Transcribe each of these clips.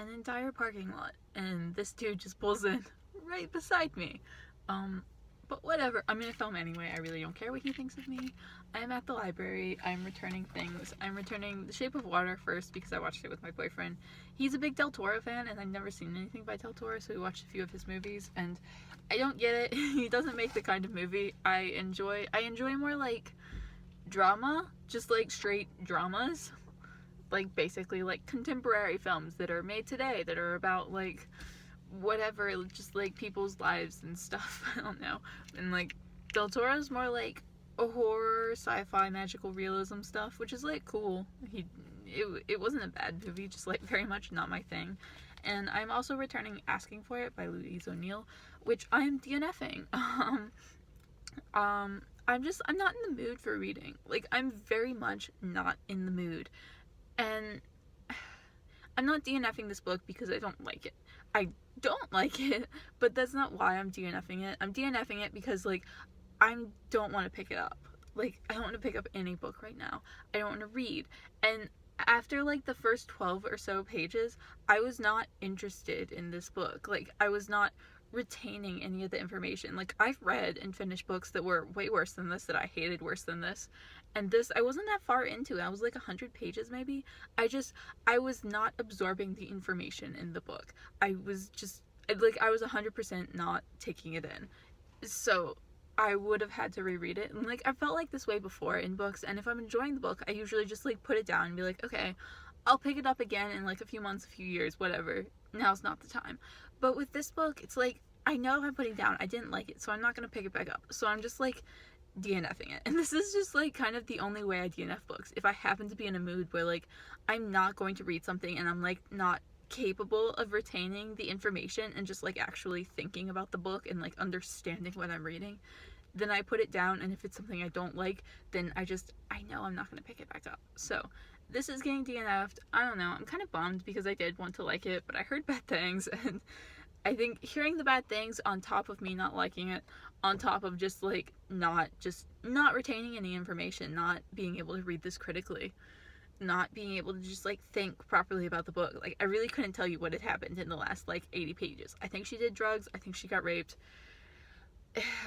an entire parking lot, and this dude just pulls in right beside me. But whatever, I'm gonna film anyway. I really don't care what he thinks of me. I'm at the library. I'm returning things. I'm returning The Shape of Water first because I watched it with my boyfriend. He's a big Del Toro fan, and I've never seen anything by Del Toro, so we watched a few of his movies, and I don't get it. He doesn't make the kind of movie I enjoy. I enjoy more like drama, just like straight dramas, like basically like contemporary films that are made today that are about like whatever, just like people's lives and stuff. I don't know. And like Del Toro's more like a horror, sci-fi, magical realism stuff, which is like cool. It wasn't a bad movie, just like very much not my thing. And I'm also returning Asking for It by Louise O'Neill, which I'm DNFing. I'm not in the mood for reading. Like, I'm very much not in the mood. And I'm not DNFing this book because I don't like it. I don't like it, but that's not why I'm DNFing it. I'm DNFing it because, like, I don't want to pick it up. Like, I don't want to pick up any book right now. I don't want to read. And after, like, the first 12 or so pages, I was not interested in this book. Like, I was not retaining any of the information. Like, I've read and finished books that were way worse than this, that I hated worse than this. And this, I wasn't that far into it. I was like 100 pages maybe. I was not absorbing the information in the book. I was 100% not taking it in. So I would have had to reread it. And like, I felt like this way before in books. And if I'm enjoying the book, I usually just like put it down and be like, okay, I'll pick it up again in like a few months, a few years, whatever. Now's not the time. But with this book, it's like, I know I'm putting down. I didn't like it, so I'm not going to pick it back up. So I'm just like DNFing it. And this is just like kind of the only way I DNF books. If I happen to be in a mood where like I'm not going to read something and I'm like not capable of retaining the information and just like actually thinking about the book and like understanding what I'm reading, then I put it down. And if it's something I don't like, then I know I'm not going to pick it back up. So this is getting DNF'd. I don't know. I'm kind of bummed because I did want to like it, but I heard bad things, and I think hearing the bad things on top of me not liking it, on top of just like not retaining any information, not being able to read this critically, not being able to just like think properly about the book. Like, I really couldn't tell you what had happened in the last like 80 pages. I think she did drugs. I think she got raped.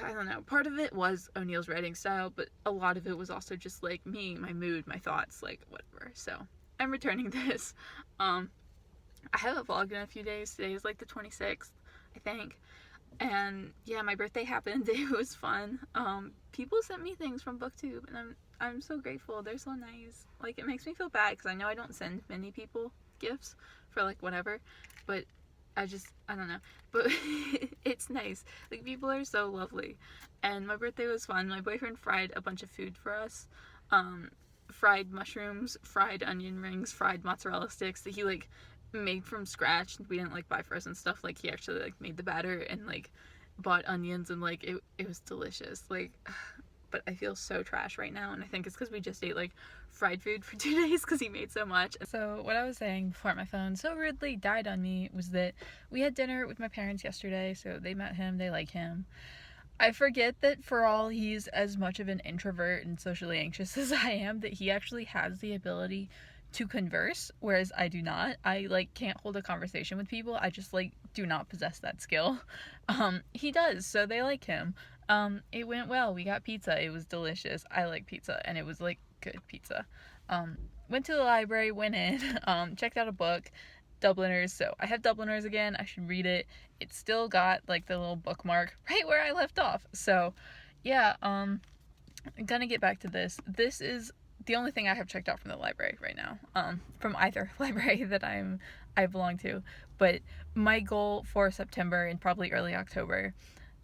I don't know. Part of it was O'Neill's writing style, but a lot of it was also just like me, my mood, my thoughts, like whatever. So I'm returning this. I have a vlog in a few days. Today is like the 26th, I think. And yeah, my birthday happened. It was fun. People sent me things from Booktube, and I'm so grateful. They're so nice. Like, it makes me feel bad because I know I don't send many people gifts for like whatever, but I don't know. But it's nice. Like, people are so lovely. And my birthday was fun. My boyfriend fried a bunch of food for us. Fried mushrooms, fried onion rings, fried mozzarella sticks that he like made from scratch. We didn't like buy frozen stuff. Like, he actually like made the batter and like bought onions, and like it was delicious. Like, but I feel so trash right now, and I think it's because we just ate like fried food for 2 days because he made so much. So what I was saying before my phone so rudely died on me was that we had dinner with my parents yesterday. So they met him, they like him. I forget that for all he's as much of an introvert and socially anxious as I am, that he actually has the ability to converse, whereas I do not. I like can't hold a conversation with people. I just like do not possess that skill. He does, so they like him. It went well. We got pizza. It was delicious. I like pizza, and it was like good pizza. Went to the library, went in, checked out a book, Dubliners. So I have Dubliners again. I should read it. It still got like the little bookmark right where I left off. So yeah, I'm gonna get back to this. This is the only thing I have checked out from the library right now, from either library that I belong to. But my goal for September and probably early October,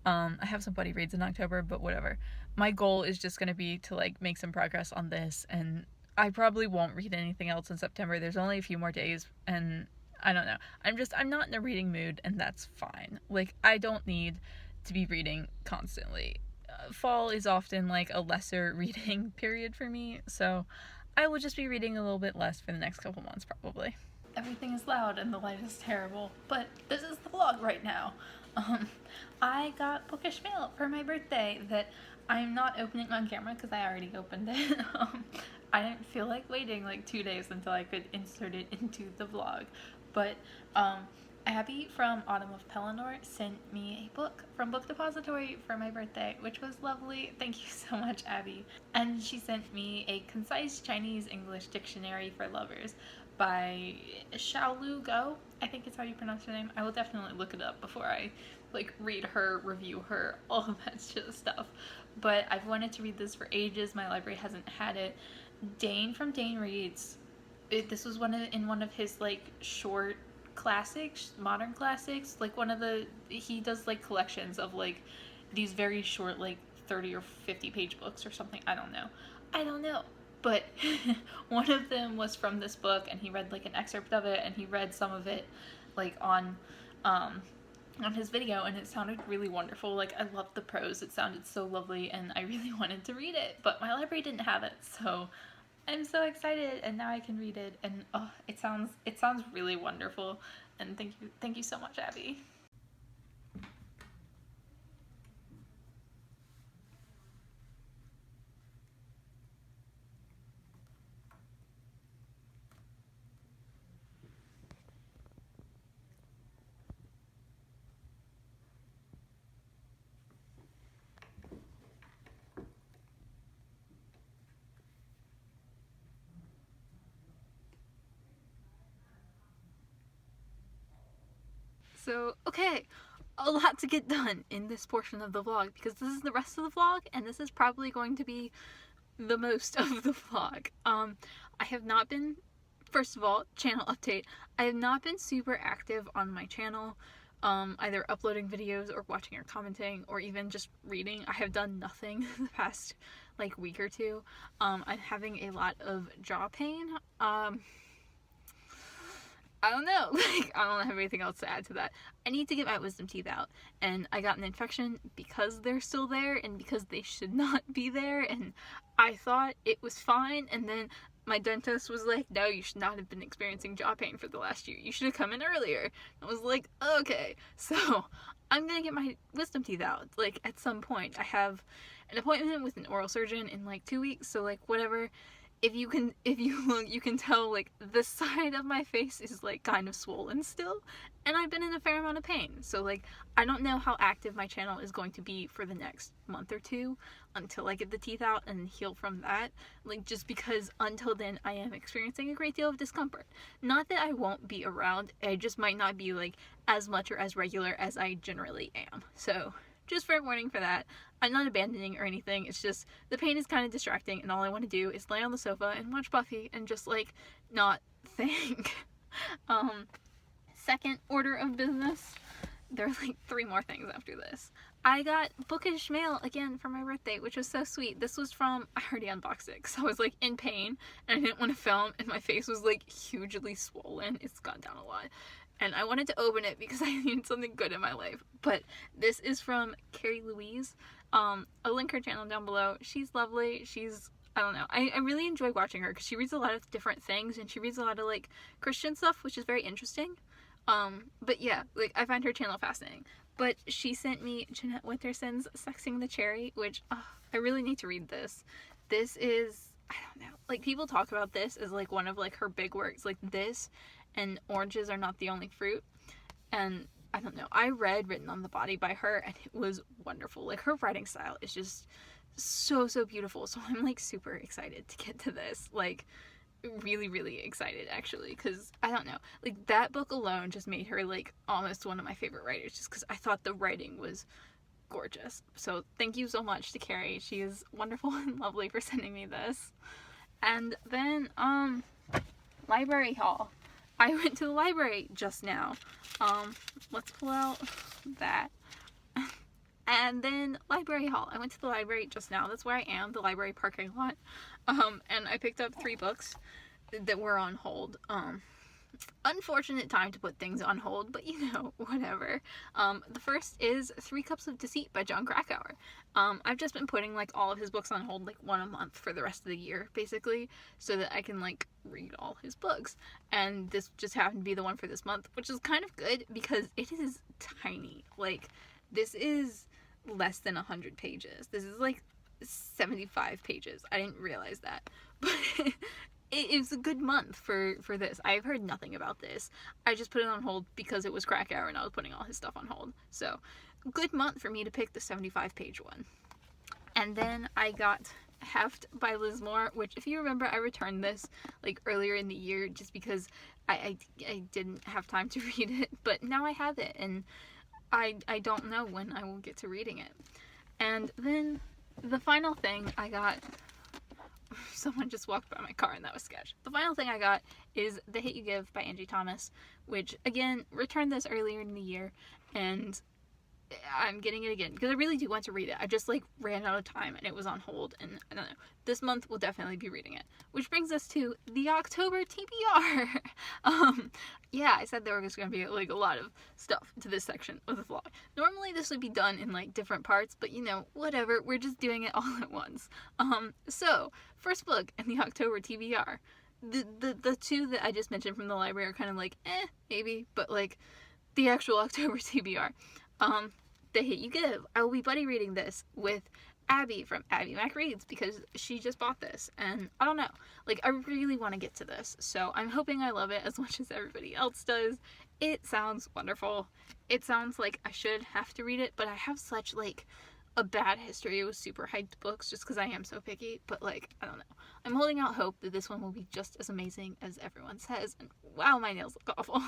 I have some buddy reads in October, but whatever. My goal is just gonna be to like make some progress on this, and I probably won't read anything else in September. There's only a few more days, and I don't know. I'm not in a reading mood, and that's fine. Like, I don't need to be reading constantly. Fall is often like a lesser reading period for me, so I will just be reading a little bit less for the next couple months probably. Everything is loud and the light is terrible, but this is the vlog right now. I got bookish mail for my birthday that I'm not opening on camera because I already opened it. I didn't feel like waiting like 2 days until I could insert it into the vlog, But Abby from Autumn of Pelennor sent me a book from Book Depository for my birthday, which was lovely. Thank you so much, Abby. And she sent me a concise Chinese English dictionary for lovers by Xiaolu Go. I think it's how you pronounce her name. I will definitely look it up before I read her, review her, all of that stuff. But I've wanted to read this for ages. My library hasn't had it. Dane from Dane Reads. This was in one of his short classics, modern classics. He does collections of these very short 30 or 50 page books or something. I don't know. But one of them was from this book, and he read an excerpt of it, and he read some of it on his video, and it sounded really wonderful. I loved the prose. It sounded so lovely, and I really wanted to read it, but my library didn't have it, so I'm so excited, and now I can read it, and it sounds really wonderful, and thank you so much, Abby. So, okay, a lot to get done in this portion of the vlog, because this is the rest of the vlog, and this is probably going to be the most of the vlog. I have not been, first of all, channel update, I have not been super active on my channel, either uploading videos or watching or commenting, or even just reading. I have done nothing the past, week or two. I'm having a lot of jaw pain. I don't know, I don't have anything else to add to that. I need to get my wisdom teeth out, and I got an infection because they're still there, and because they should not be there, and I thought it was fine, and then my dentist was like, no, you should not have been experiencing jaw pain for the last year. You should have come in earlier. I was like, okay. So, I'm gonna get my wisdom teeth out, at some point. I have an appointment with an oral surgeon in, 2 weeks, so, whatever. If you can tell, this side of my face is, kind of swollen still, and I've been in a fair amount of pain. So, I don't know how active my channel is going to be for the next month or two until I get the teeth out and heal from that. Just because until then, I am experiencing a great deal of discomfort. Not that I won't be around, I just might not be, as much or as regular as I generally am. So, just fair warning for that. I'm not abandoning or anything, it's just the pain is kind of distracting, and all I want to do is lay on the sofa and watch Buffy and just not think. Second order of business, there are 3 more things after this. I got bookish mail again for my birthday, which was so sweet. This was from, I already unboxed it because I was in pain and I didn't want to film, and my face was hugely swollen. It's gone down a lot. And I wanted to open it because I needed something good in my life. But this is from Carrie Louise. I'll link her channel down below. She's lovely. I don't know. I really enjoy watching her because she reads a lot of different things, and she reads a lot of Christian stuff, which is very interesting. But yeah, I find her channel fascinating. But she sent me Jeanette Winterson's Sexing the Cherry, which I really need to read this. This is, I don't know, people talk about this as one of her big works, this and Oranges Are Not the Only Fruit, and I don't know, I read Written on the Body by her, and it was wonderful. Her writing style is just so beautiful, so I'm super excited to get to this, really excited actually, because I don't know, that book alone just made her almost one of my favorite writers, just because I thought the writing was gorgeous. So thank you so much to Carrie, she is wonderful and lovely for sending me this. And then library haul. I went to the library just now. Let's pull out that. And then library haul. I went to the library just now. That's where I am, the library parking lot. And I picked up 3 books that were on hold. Unfortunate time to put things on hold, but whatever. The first is 3 Cups of Deceit by John Krakauer. I've just been putting all of his books on hold 1 a month for the rest of the year, basically, so that I can read all his books. And this just happened to be the one for this month, which is kind of good because it is tiny. This is less than 100 pages. This is 75 pages. I didn't realize that, but it's a good month for this. I've heard nothing about this. I just put it on hold because it was crack hour and I was putting all his stuff on hold. So, good month for me to pick the 75-page one. And then I got Heft by Liz Moore, which, if you remember, I returned this like earlier in the year just because I didn't have time to read it. But now I have it, and I don't know when I will get to reading it. And then the final thing I got... Someone just walked by my car and that was sketch. The final thing I got is The Hate You Give by Angie Thomas, which, again, returned this earlier in the year, and I'm getting it again because I really do want to read it. I just like ran out of time and it was on hold, and I don't know. This month we'll definitely be reading it. Which brings us to the October TBR. Yeah, I said there was going to be like a lot of stuff to this section of the vlog. Normally this would be done in like different parts, but you know, whatever. We're just doing it all at once. So first book in the October TBR. The two that I just mentioned from the library are kind of like maybe, but like the actual October TBR. The Hate You Give. I will be buddy reading this with Abby from Abby Mac Reads because she just bought this, and I don't know, like I really want to get to this, so I'm hoping I love it as much as everybody else does. It sounds wonderful. It sounds like I should have to read it, but I have such like a bad history with super hyped books just because I am so picky, but like I don't know. I'm holding out hope that this one will be just as amazing as everyone says, and wow, my nails look awful.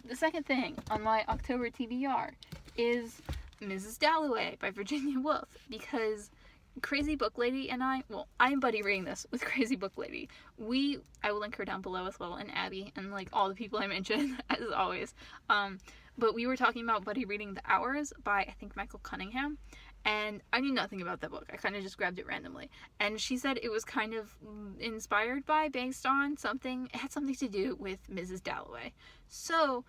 The second thing on my October TBR is Mrs. Dalloway by Virginia Woolf, because Crazy Book Lady and I'm buddy reading this with Crazy Book Lady. I will link her down below as well, and Abby, and like all the people I mentioned, as always. But we were talking about buddy reading The Hours by, I think, Michael Cunningham, and I knew nothing about that book. I kind of just grabbed it randomly. And she said it was kind of inspired by, based on something, it had something to do with Mrs. Dalloway. So,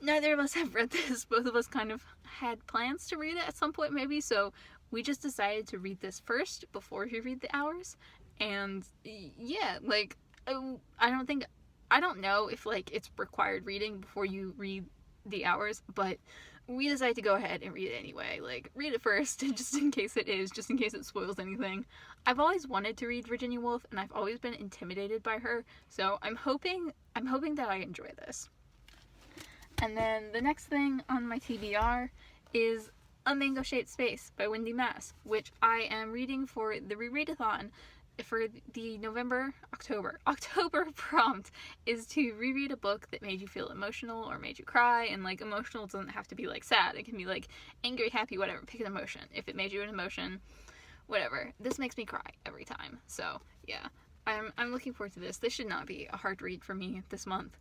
neither of us have read this. Both of us kind of had plans to read it at some point maybe, so we just decided to read this first before we read The Hours. And yeah, like, I don't know if like it's required reading before you read The Hours, but we decided to go ahead and read it anyway. Like, read it first, just in case it spoils anything. I've always wanted to read Virginia Woolf, and I've always been intimidated by her, so I'm hoping that I enjoy this. And then the next thing on my TBR is A Mango Shaped Space by Wendy Mass, which I am reading for the rereadathon for the October prompt is to reread a book that made you feel emotional or made you cry. And like, emotional doesn't have to be like sad, it can be like angry, happy, whatever. Pick an emotion. If it made you an emotion, whatever. This makes me cry every time, so yeah, I'm looking forward to this. This should not be a hard read for me this month.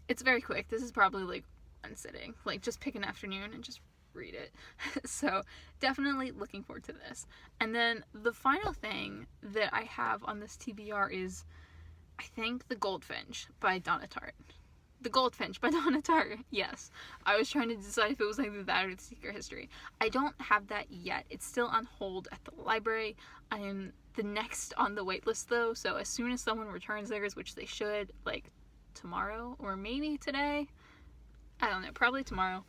It's very quick. This is probably like one sitting, like just pick an afternoon and just read it. So definitely looking forward to this. And then the final thing that I have on this TBR is, I think, The Goldfinch by Donna Tartt. The Goldfinch by Donna Tartt. Yes. I was trying to decide if it was either that or The Secret History. I don't have that yet. It's still on hold at the library. I am the next on the wait list though, so as soon as someone returns theirs, which they should, like tomorrow or maybe today, I don't know, probably tomorrow,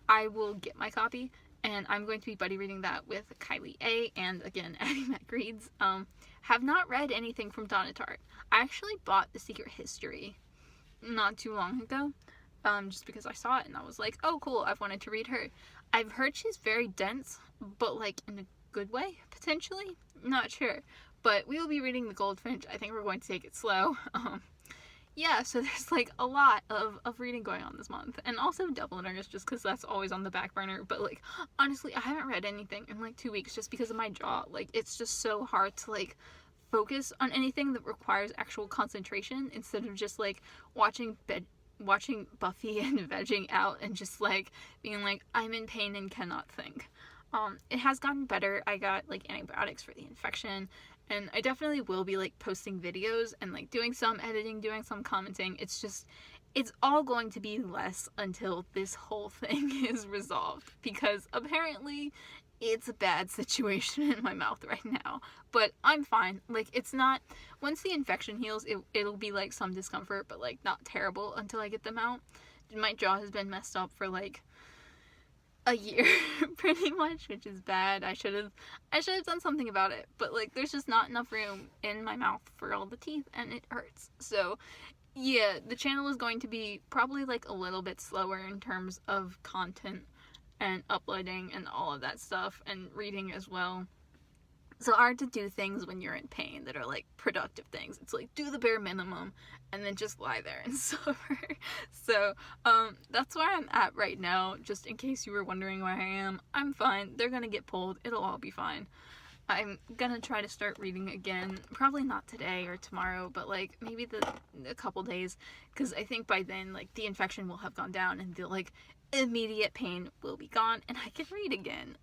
I will get my copy, and I'm going to be buddy reading that with Kylie A and again Abby Mac Reads. Have not read anything from Donna Tartt. I actually bought The Secret History not too long ago, just because I saw it and I was like, oh cool, I've wanted to read her. I've heard she's very dense, but like in a good way, potentially, not sure. But we will be reading The Goldfinch. I think we're going to take it slow. Yeah, so there's like a lot of reading going on this month, and also Dubliners, just because that's always on the back burner. But like, honestly, I haven't read anything in like 2 weeks just because of my jaw. Like, it's just so hard to like focus on anything that requires actual concentration instead of just like watching Buffy and vegging out and just like being like, I'm in pain and cannot think. It has gotten better. I got like antibiotics for the infection, and I definitely will be like posting videos and like doing some editing, doing some commenting. It's all going to be less until this whole thing is resolved, because apparently it's a bad situation in my mouth right now. But I'm fine. Like, it's not, once the infection heals, it'll be like some discomfort, but like not terrible until I get them out. My jaw has been messed up for like a year pretty much, which is bad. I should have done something about it, but like there's just not enough room in my mouth for all the teeth and it hurts. So yeah, the channel is going to be probably like a little bit slower in terms of content and uploading and all of that stuff, and reading as well. It's hard to do things when you're in pain that are like productive things. It's like do the bare minimum and then just lie there and suffer. So that's where I'm at right now, just in case you were wondering where I am. I'm fine. They're gonna get pulled. It'll all be fine. I'm gonna try to start reading again, probably not today or tomorrow, but like maybe a couple days, because I think by then like the infection will have gone down and the like immediate pain will be gone and I can read again.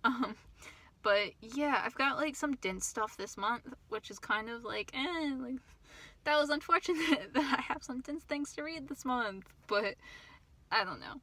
But yeah, I've got like some dense stuff this month, which is kind of like, like that was unfortunate that I have some dense things to read this month, but I don't know.